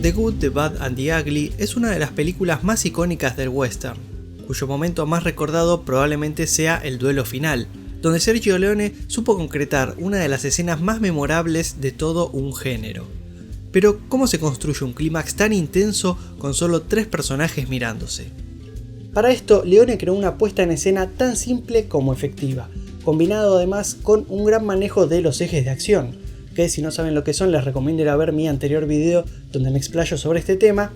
The Good, the Bad and the Ugly es una de las películas más icónicas del western, cuyo momento más recordado probablemente sea el duelo final, donde Sergio Leone supo concretar una de las escenas más memorables de todo un género. Pero, ¿cómo se construye un clímax tan intenso con solo 3 personajes mirándose? Para esto, Leone creó una puesta en escena tan simple como efectiva, combinado además con un gran manejo de los ejes de acción, que si no saben lo que son les recomiendo ir a ver mi anterior video donde me explayo sobre este tema.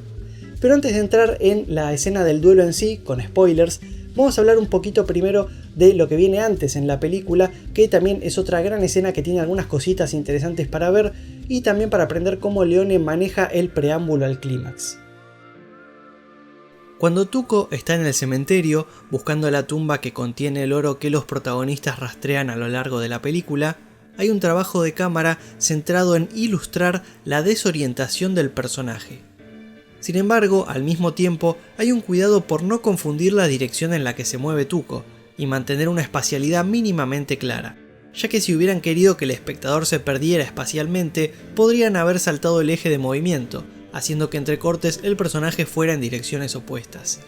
Pero antes de entrar en la escena del duelo en sí, con spoilers, vamos a hablar un poquito primero de lo que viene antes en la película, que también es otra gran escena que tiene algunas cositas interesantes para ver y también para aprender cómo Leone maneja el preámbulo al clímax. Cuando Tuco está en el cementerio buscando la tumba que contiene el oro que los protagonistas rastrean a lo largo de la película, hay un trabajo de cámara centrado en ilustrar la desorientación del personaje. Sin embargo, al mismo tiempo, hay un cuidado por no confundir la dirección en la que se mueve Tuco y mantener una espacialidad mínimamente clara, ya que si hubieran querido que el espectador se perdiera espacialmente, podrían haber saltado el eje de movimiento, haciendo que entre cortes el personaje fuera en direcciones opuestas.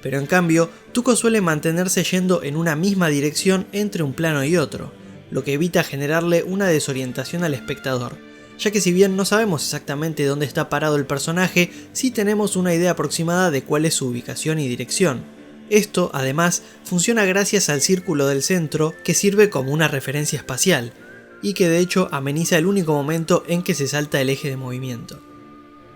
Pero en cambio, Tuco suele mantenerse yendo en una misma dirección entre un plano y otro, lo que evita generarle una desorientación al espectador, ya que si bien no sabemos exactamente dónde está parado el personaje, sí tenemos una idea aproximada de cuál es su ubicación y dirección. Esto, además, funciona gracias al círculo del centro, que sirve como una referencia espacial, y que de hecho ameniza el único momento en que se salta el eje de movimiento.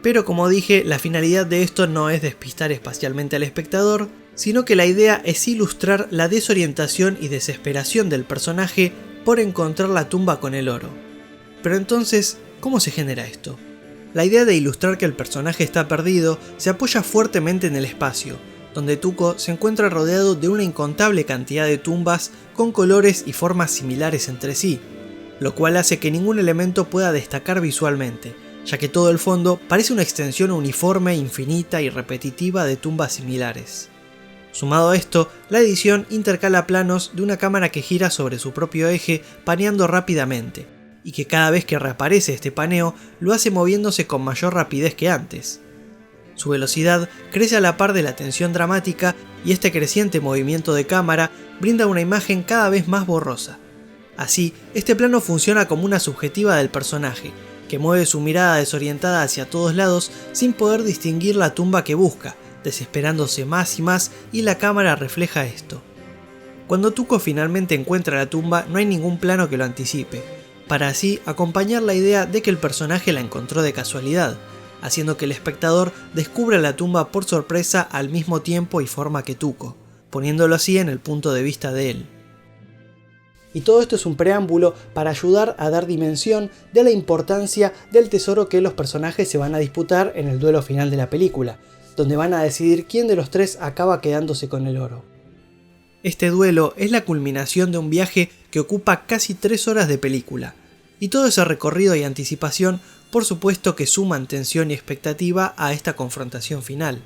Pero como dije, la finalidad de esto no es despistar espacialmente al espectador, sino que la idea es ilustrar la desorientación y desesperación del personaje por encontrar la tumba con el oro. Pero entonces, ¿cómo se genera esto? La idea de ilustrar que el personaje está perdido se apoya fuertemente en el espacio, donde Tuco se encuentra rodeado de una incontable cantidad de tumbas con colores y formas similares entre sí, lo cual hace que ningún elemento pueda destacar visualmente, ya que todo el fondo parece una extensión uniforme, infinita y repetitiva de tumbas similares. Sumado a esto, la edición intercala planos de una cámara que gira sobre su propio eje paneando rápidamente, y que cada vez que reaparece este paneo lo hace moviéndose con mayor rapidez que antes. Su velocidad crece a la par de la tensión dramática y este creciente movimiento de cámara brinda una imagen cada vez más borrosa. Así, este plano funciona como una subjetiva del personaje, que mueve su mirada desorientada hacia todos lados sin poder distinguir la tumba que busca, desesperándose más y más, y la cámara refleja esto. Cuando Tuco finalmente encuentra la tumba, no hay ningún plano que lo anticipe, para así acompañar la idea de que el personaje la encontró de casualidad, haciendo que el espectador descubra la tumba por sorpresa al mismo tiempo y forma que Tuco, poniéndolo así en el punto de vista de él. Y todo esto es un preámbulo para ayudar a dar dimensión de la importancia del tesoro que los personajes se van a disputar en el duelo final de la película, donde van a decidir quién de los 3 acaba quedándose con el oro. Este duelo es la culminación de un viaje que ocupa casi 3 horas de película, y todo ese recorrido y anticipación por supuesto que suman tensión y expectativa a esta confrontación final.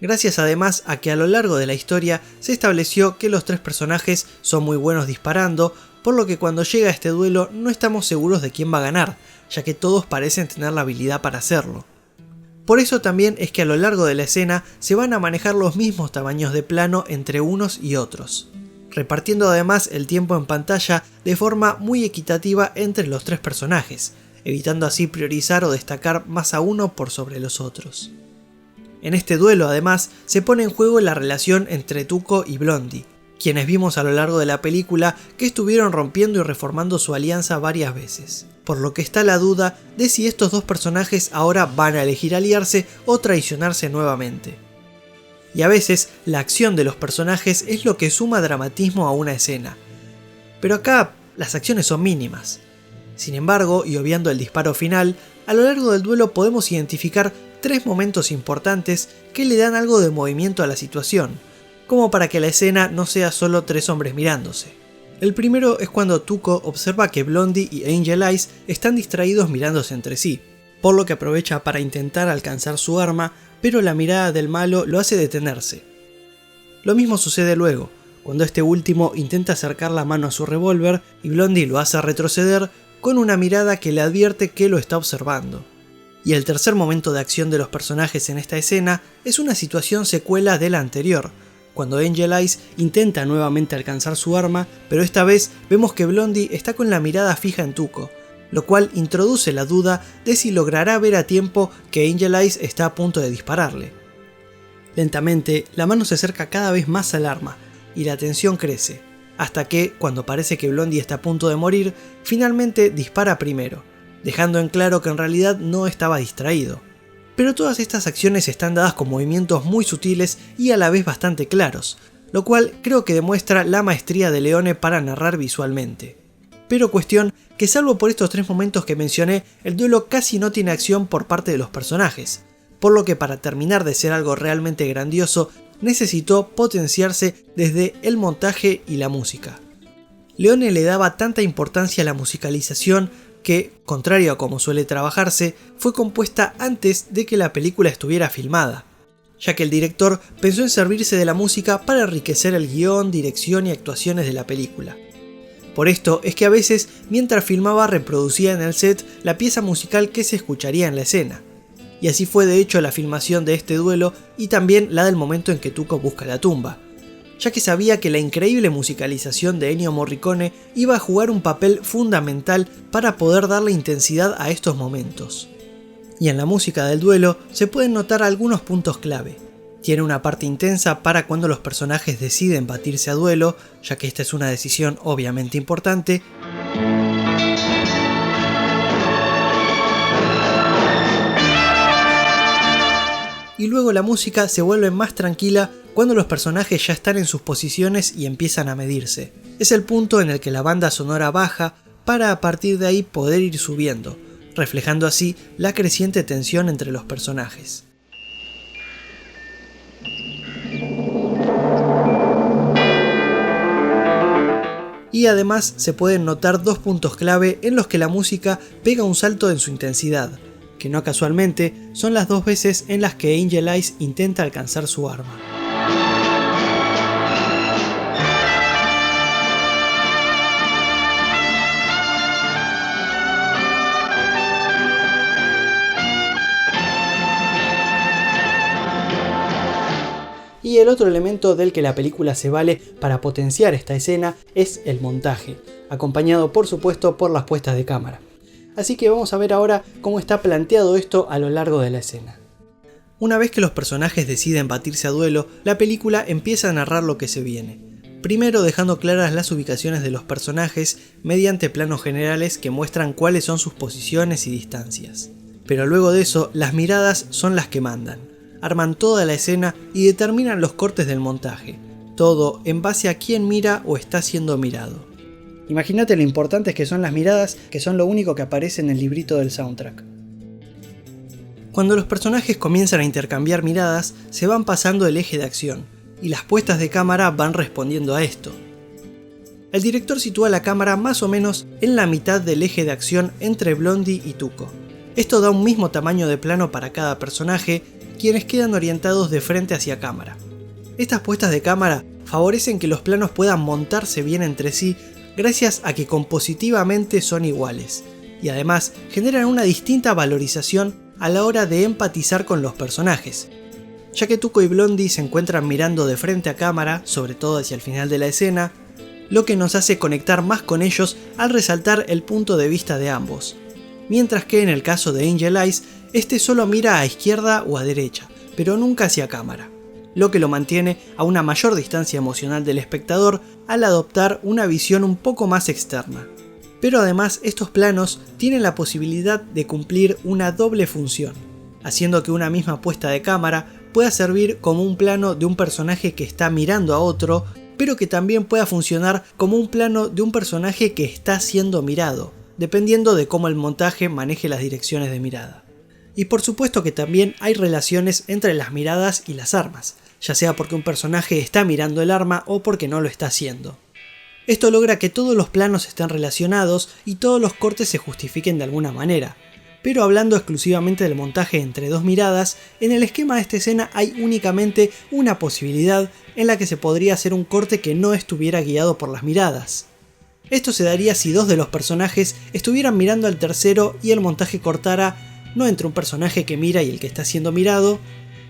Gracias además a que a lo largo de la historia se estableció que los 3 personajes son muy buenos disparando, por lo que cuando llega este duelo no estamos seguros de quién va a ganar, ya que todos parecen tener la habilidad para hacerlo. Por eso también es que a lo largo de la escena se van a manejar los mismos tamaños de plano entre unos y otros, repartiendo además el tiempo en pantalla de forma muy equitativa entre los 3 personajes, evitando así priorizar o destacar más a uno por sobre los otros. En este duelo además se pone en juego la relación entre Tuco y Blondie, quienes vimos a lo largo de la película que estuvieron rompiendo y reformando su alianza varias veces, por lo que está la duda de si estos 2 personajes ahora van a elegir aliarse o traicionarse nuevamente. Y a veces la acción de los personajes es lo que suma dramatismo a una escena, pero acá las acciones son mínimas. Sin embargo, y obviando el disparo final, a lo largo del duelo podemos identificar 3 momentos importantes que le dan algo de movimiento a la situación, como para que la escena no sea solo 3 hombres mirándose. El primero es cuando Tuco observa que Blondie y Angel Eyes están distraídos mirándose entre sí, por lo que aprovecha para intentar alcanzar su arma, pero la mirada del malo lo hace detenerse. Lo mismo sucede luego, cuando este último intenta acercar la mano a su revólver y Blondie lo hace retroceder con una mirada que le advierte que lo está observando. Y el tercer momento de acción de los personajes en esta escena es una situación secuela de la anterior, cuando Angel Eyes intenta nuevamente alcanzar su arma, pero esta vez vemos que Blondie está con la mirada fija en Tuco, lo cual introduce la duda de si logrará ver a tiempo que Angel Eyes está a punto de dispararle. Lentamente, la mano se acerca cada vez más al arma, y la tensión crece, hasta que, cuando parece que Blondie está a punto de morir, finalmente dispara primero, dejando en claro que en realidad no estaba distraído. Pero todas estas acciones están dadas con movimientos muy sutiles y a la vez bastante claros, lo cual creo que demuestra la maestría de Leone para narrar visualmente. Pero cuestión que salvo por estos tres momentos que mencioné, el duelo casi no tiene acción por parte de los personajes, por lo que para terminar de ser algo realmente grandioso, necesitó potenciarse desde el montaje y la música. Leone le daba tanta importancia a la musicalización que, contrario a como suele trabajarse, fue compuesta antes de que la película estuviera filmada, ya que el director pensó en servirse de la música para enriquecer el guión, dirección y actuaciones de la película. Por esto es que a veces, mientras filmaba, reproducía en el set la pieza musical que se escucharía en la escena. Y así fue de hecho la filmación de este duelo y también la del momento en que Tuco busca la tumba, ya que sabía que la increíble musicalización de Ennio Morricone iba a jugar un papel fundamental para poder darle intensidad a estos momentos. Y en la música del duelo se pueden notar algunos puntos clave. Tiene una parte intensa para cuando los personajes deciden batirse a duelo, ya que esta es una decisión obviamente importante. Y luego la música se vuelve más tranquila cuando los personajes ya están en sus posiciones y empiezan a medirse. Es el punto en el que la banda sonora baja para a partir de ahí poder ir subiendo, reflejando así la creciente tensión entre los personajes. Y además se pueden notar dos puntos clave en los que la música pega un salto en su intensidad, que no casualmente son las dos veces en las que Angel Eyes intenta alcanzar su arma. Y el otro elemento del que la película se vale para potenciar esta escena es el montaje, acompañado por supuesto por las puestas de cámara. Así que vamos a ver ahora cómo está planteado esto a lo largo de la escena. Una vez que los personajes deciden batirse a duelo, la película empieza a narrar lo que se viene. Primero dejando claras las ubicaciones de los personajes mediante planos generales que muestran cuáles son sus posiciones y distancias. Pero luego de eso, las miradas son las que mandan. Arman toda la escena y determinan los cortes del montaje. Todo en base a quién mira o está siendo mirado. Imagínate lo importantes que son las miradas, que son lo único que aparece en el librito del soundtrack. Cuando los personajes comienzan a intercambiar miradas, se van pasando el eje de acción, y las puestas de cámara van respondiendo a esto. El director sitúa la cámara más o menos en la mitad del eje de acción entre Blondie y Tuco. Esto da un mismo tamaño de plano para cada personaje, quienes quedan orientados de frente hacia cámara. Estas puestas de cámara favorecen que los planos puedan montarse bien entre sí gracias a que compositivamente son iguales, y además generan una distinta valorización a la hora de empatizar con los personajes, ya que Tuco y Blondie se encuentran mirando de frente a cámara, sobre todo hacia el final de la escena, lo que nos hace conectar más con ellos al resaltar el punto de vista de ambos, mientras que en el caso de Angel Eyes, este solo mira a izquierda o a derecha, pero nunca hacia cámara, lo que lo mantiene a una mayor distancia emocional del espectador al adoptar una visión un poco más externa. Pero además estos planos tienen la posibilidad de cumplir una doble función, haciendo que una misma puesta de cámara pueda servir como un plano de un personaje que está mirando a otro, pero que también pueda funcionar como un plano de un personaje que está siendo mirado, dependiendo de cómo el montaje maneje las direcciones de mirada. Y por supuesto que también hay relaciones entre las miradas y las armas, ya sea porque un personaje está mirando el arma o porque no lo está haciendo. Esto logra que todos los planos estén relacionados y todos los cortes se justifiquen de alguna manera. Pero hablando exclusivamente del montaje entre dos miradas, en el esquema de esta escena hay únicamente una posibilidad en la que se podría hacer un corte que no estuviera guiado por las miradas. Esto se daría si dos de los personajes estuvieran mirando al tercero y el montaje cortara no entre un personaje que mira y el que está siendo mirado,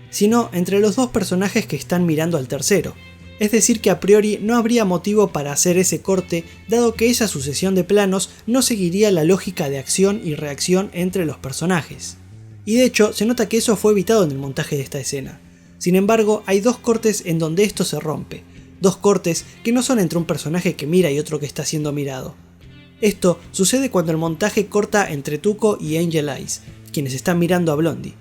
sino entre los dos personajes que están mirando al tercero. Es decir que a priori no habría motivo para hacer ese corte, dado que esa sucesión de planos no seguiría la lógica de acción y reacción entre los personajes. Y de hecho se nota que eso fue evitado en el montaje de esta escena. Sin embargo, hay dos cortes en donde esto se rompe. Dos cortes que no son entre un personaje que mira y otro que está siendo mirado. Esto sucede cuando el montaje corta entre Tuco y Angel Eyes, quienes están mirando a Blondie,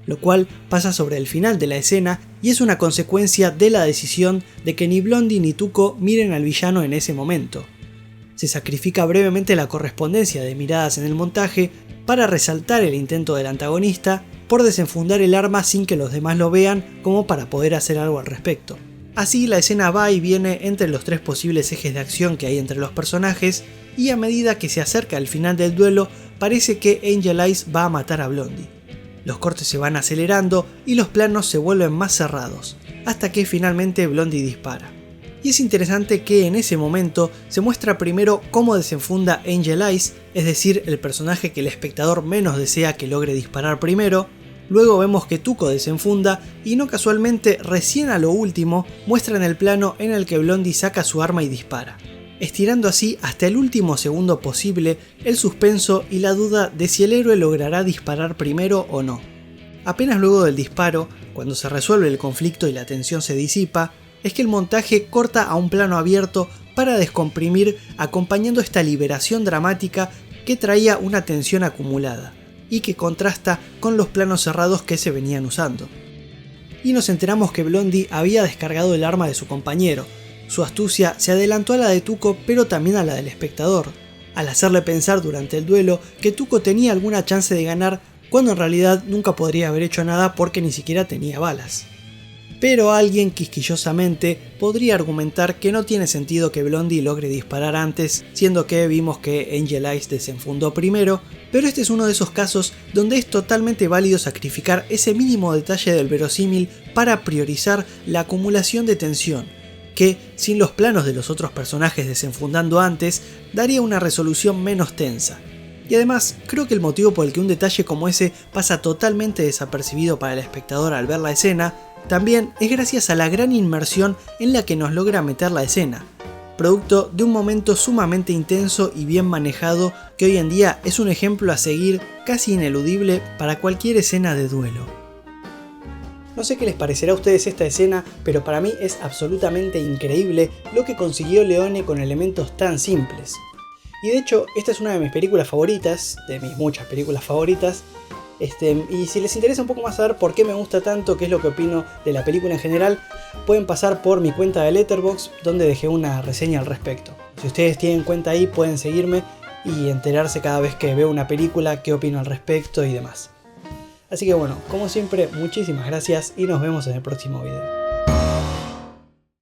lo cual pasa sobre el final de la escena y es una consecuencia de la decisión de que ni Blondie ni Tuco miren al villano en ese momento. Se sacrifica brevemente la correspondencia de miradas en el montaje para resaltar el intento del antagonista por desenfundar el arma sin que los demás lo vean, como para poder hacer algo al respecto. Así la escena va y viene entre los tres posibles ejes de acción que hay entre los personajes, y a medida que se acerca el final del duelo parece que Angel Eyes va a matar a Blondie. Los cortes se van acelerando y los planos se vuelven más cerrados, hasta que finalmente Blondie dispara. Y es interesante que en ese momento se muestra primero cómo desenfunda Angel Eyes, es decir, el personaje que el espectador menos desea que logre disparar primero. Luego vemos que Tuco desenfunda y no casualmente recién a lo último muestran el plano en el que Blondie saca su arma y dispara, estirando así hasta el último segundo posible el suspenso y la duda de si el héroe logrará disparar primero o no. Apenas luego del disparo, cuando se resuelve el conflicto y la tensión se disipa, es que el montaje corta a un plano abierto para descomprimir, acompañando esta liberación dramática que traía una tensión acumulada y que contrasta con los planos cerrados que se venían usando. Y nos enteramos que Blondie había descargado el arma de su compañero. Su astucia se adelantó a la de Tuco, pero también a la del espectador, al hacerle pensar durante el duelo que Tuco tenía alguna chance de ganar, cuando en realidad nunca podría haber hecho nada porque ni siquiera tenía balas. Pero alguien quisquillosamente podría argumentar que no tiene sentido que Blondie logre disparar antes, siendo que vimos que Angel Eyes desenfundó primero, pero este es uno de esos casos donde es totalmente válido sacrificar ese mínimo detalle del verosímil para priorizar la acumulación de tensión, que, sin los planos de los otros personajes desenfundando antes, daría una resolución menos tensa. Y además, creo que el motivo por el que un detalle como ese pasa totalmente desapercibido para el espectador al ver la escena, también es gracias a la gran inmersión en la que nos logra meter la escena, producto de un momento sumamente intenso y bien manejado que hoy en día es un ejemplo a seguir casi ineludible para cualquier escena de duelo. No sé qué les parecerá a ustedes esta escena, pero para mí es absolutamente increíble lo que consiguió Leone con elementos tan simples. Y de hecho, esta es una de mis películas favoritas, de mis muchas películas favoritas. Y si les interesa un poco más saber por qué me gusta tanto, qué es lo que opino de la película en general, pueden pasar por mi cuenta de Letterboxd, donde dejé una reseña al respecto. Si ustedes tienen cuenta ahí, pueden seguirme y enterarse cada vez que veo una película, qué opino al respecto y demás. Así que bueno, como siempre, muchísimas gracias y nos vemos en el próximo video.